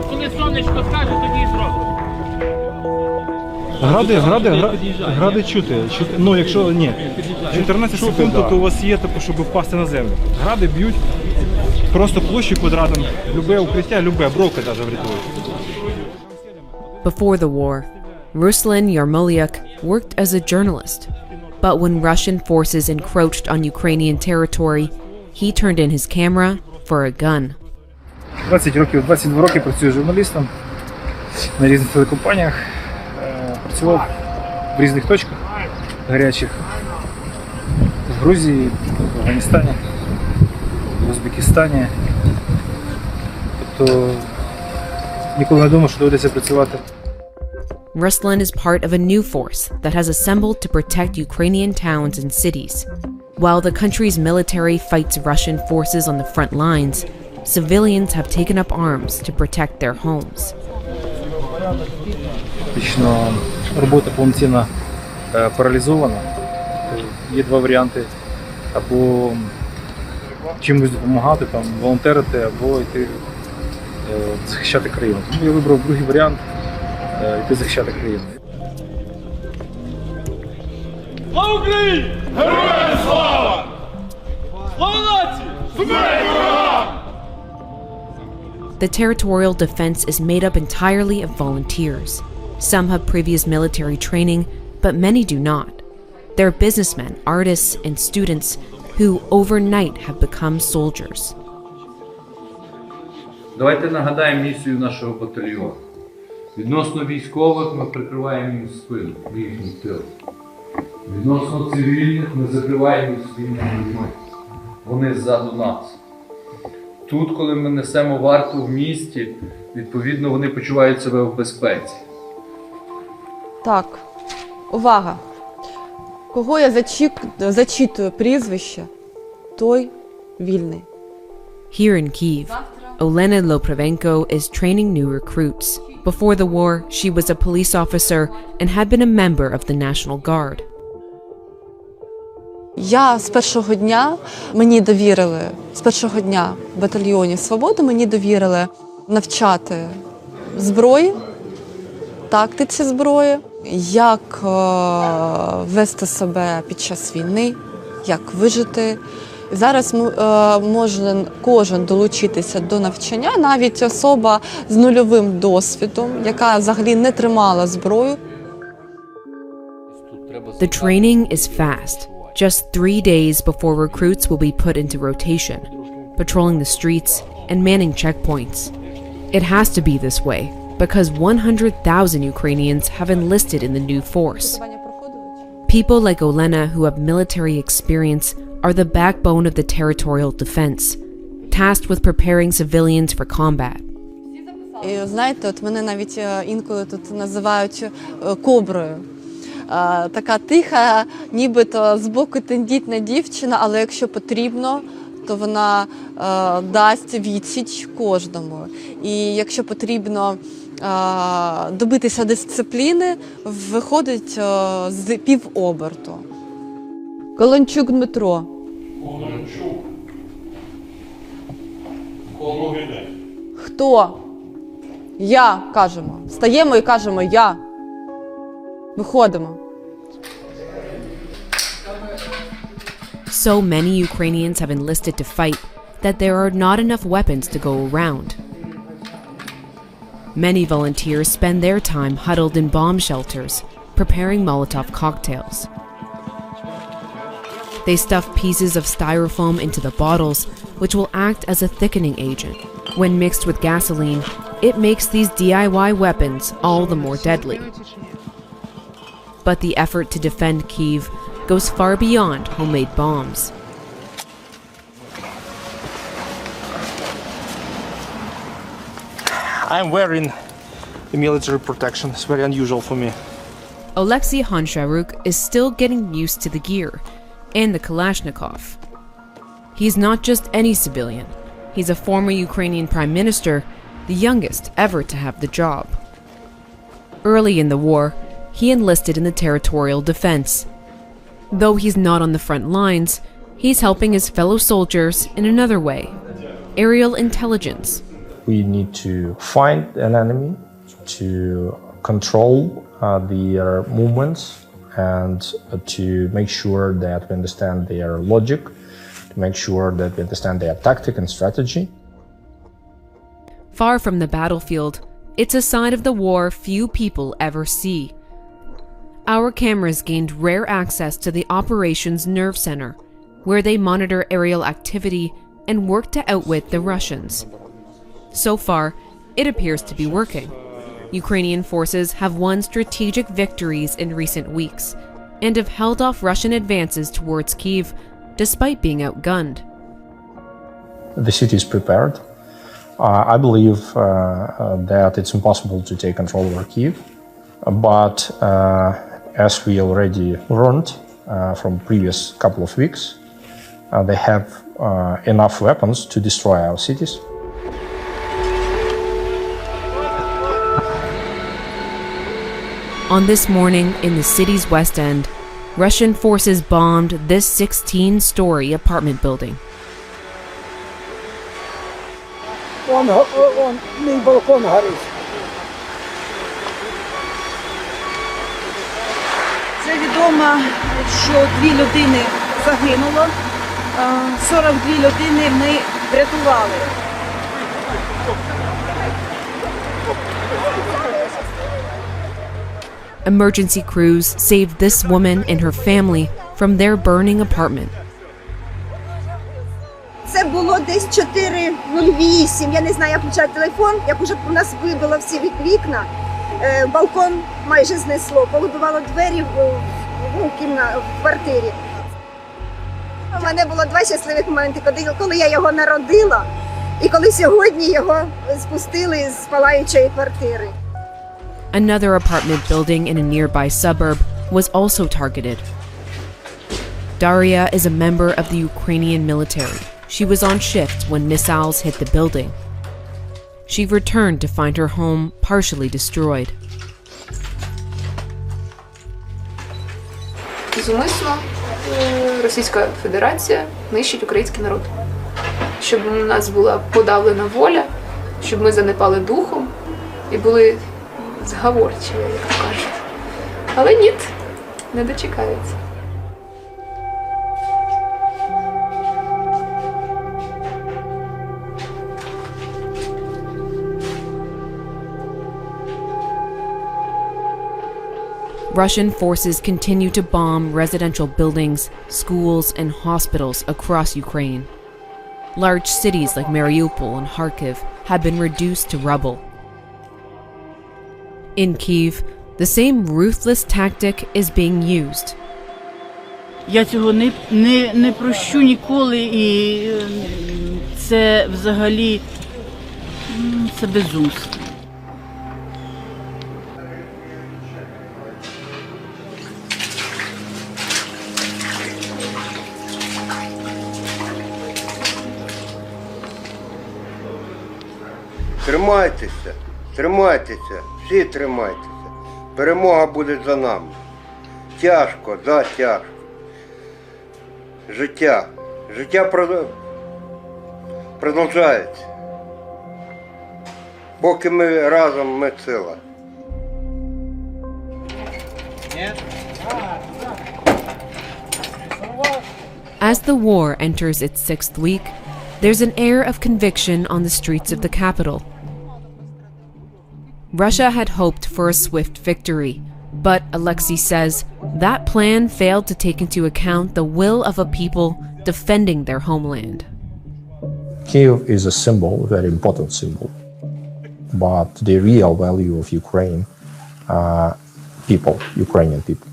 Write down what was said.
Коли сонечко скаже, тоді і зробимо. Гради чути. Ну, якщо ні. 14 секунд тут у вас є, типу, щоб впасти на землю. Гради б'ють просто площу квадратом. Любе укриття, любе, бровка навіть врятує. Before the war, Ruslan Yarmoliuk worked as a journalist. But when Russian forces encroached on Ukrainian territory, he turned in his camera for a gun. 22 роки працюю журналістом на різних телекомпаніях. Працював в різних точках гарячих. В Грузії, в Афганістані, в Узбекистані. Тобто ніколи не думав, що доведеться працювати. Ruslan is part of a new force that has assembled to protect Ukrainian towns and cities. While the country's military fights Russian forces on the front lines, civilians have taken up arms to protect their homes. Фактично робота повноцінно паралізована. Є два варіанти: або чимось допомагати, там, волонтерити, або йти захищати країну. Тому я вибрав другий варіант – йти захищати країну. Слава Україні! Героям слава! Слава нації! Смерть ворогам! The territorial defense is made up entirely of volunteers. Some have previous military training, but many do not. They're businessmen, artists, and students who overnight have become soldiers. Давайте нагадаємо місію нашого батальйону. Відносно військових ми прикриваємо їм спину, їхній тил. Відносно цивільних ми закриваємо їх своїми людьми. Вони ззаду нас. Тут, коли ми несемо варту в місті, відповідно вони почувають себе в безпеці. Так, увага. Кого я зачитую прізвище, той вільний. Here in Kyiv, Olena Lopravenko is training new recruits. Before the war, she was a police officer and had been a member of the National Guard. Я з першого дня мені довірили, з першого дня в батальйоні «Свобода» мені довірили навчати зброї, тактиці зброї, як вести себе під час війни, як вижити. Зараз може кожен долучитися до навчання, навіть особа з нульовим досвідом, яка взагалі не тримала зброю. The training is fast. Just 3 days before recruits will be put into rotation, patrolling the streets and manning checkpoints. It has to be this way because 100,000 Ukrainians have enlisted in the new force. People like Olena who have military experience are the backbone of the territorial defense, tasked with preparing civilians for combat. І знаєте, от мене навіть інколи тут називають коброю. Така тиха, нібито збоку тендітна дівчина, але якщо потрібно, то вона дасть відсіч кожному. І якщо потрібно добитися дисципліни, виходить з півоберту. Колончук Дмитро. Колончук. Кологине. Хто? Я, кажемо. Встаємо і кажемо «я». Виходимо. So many Ukrainians have enlisted to fight that there are not enough weapons to go around. Many volunteers spend their time huddled in bomb shelters, preparing Molotov cocktails. They stuff pieces of styrofoam into the bottles, which will act as a thickening agent. When mixed with gasoline, it makes these DIY weapons all the more deadly. But the effort to defend Kyiv goes far beyond homemade bombs. I'm wearing military protection. It's very unusual for me. Oleksiy Honcharuk is still getting used to the gear and the Kalashnikov. He's not just any civilian. He's a former Ukrainian prime minister, the youngest ever to have the job. Early in the war, he enlisted in the territorial defense. Though he's not on the front lines, he's helping his fellow soldiers in another way: aerial intelligence. We need to find an enemy, to control their movements, and to make sure that we understand their logic, to make sure that we understand their tactic and strategy. Far from the battlefield, it's a side of the war few people ever see. Our cameras gained rare access to the operations nerve center, where they monitor aerial activity and work to outwit the Russians. So far, it appears to be working. Ukrainian forces have won strategic victories in recent weeks and have held off Russian advances towards Kyiv despite being outgunned. The city is prepared. I believe that it's impossible to take control over Kyiv, but as we already learned from previous couple of weeks, they have enough weapons to destroy our cities. On this morning in the city's West End, Russian forces bombed this 16-story apartment building. Мій балкон горить. Це відомо, що 2 людини загинуло, 42 людини ми врятували. Emergency crews saved this woman and her family from their burning apartment. Це було десь 4:08, я не знаю, як включати телефон, як уже у нас вибило всі вікна, балкон майже знесло, повибивало двері в квартирі. У мене було 2 щасливих моменти, коли я його народила і коли сьогодні його спустили з палаючої квартири. Another apartment building in a nearby suburb was also targeted. Daria is a member of the Ukrainian military. She was on shift when missiles hit the building. She returned to find her home partially destroyed. Зумисно Російська Федерація нищить український народ. Щоб у нас була подавлена воля, щоб ми занепали духом і були зговорчиві, як то кажуть. Але ні, не дочекаються. Russian forces continue to bomb residential buildings, schools, and hospitals across Ukraine. Large cities like Mariupol and Kharkiv have been reduced to rubble. In Kyiv, the same ruthless tactic is being used. Я цього не прощу ніколи, і це взагалі це безумство. Тримайтеся, тримайтеся, всі тримайтеся. Перемога буде за нами. Тяжко, да, тяжко. Життя продовжується. Поки ми разом, ми сила. As the war enters its 6th week, there's an air of conviction on the streets of the capital. Russia had hoped for a swift victory, but Alexei says that plan failed to take into account the will of a people defending their homeland. Kyiv is a symbol, a very important symbol, but the real value of Ukraine are people, Ukrainian people.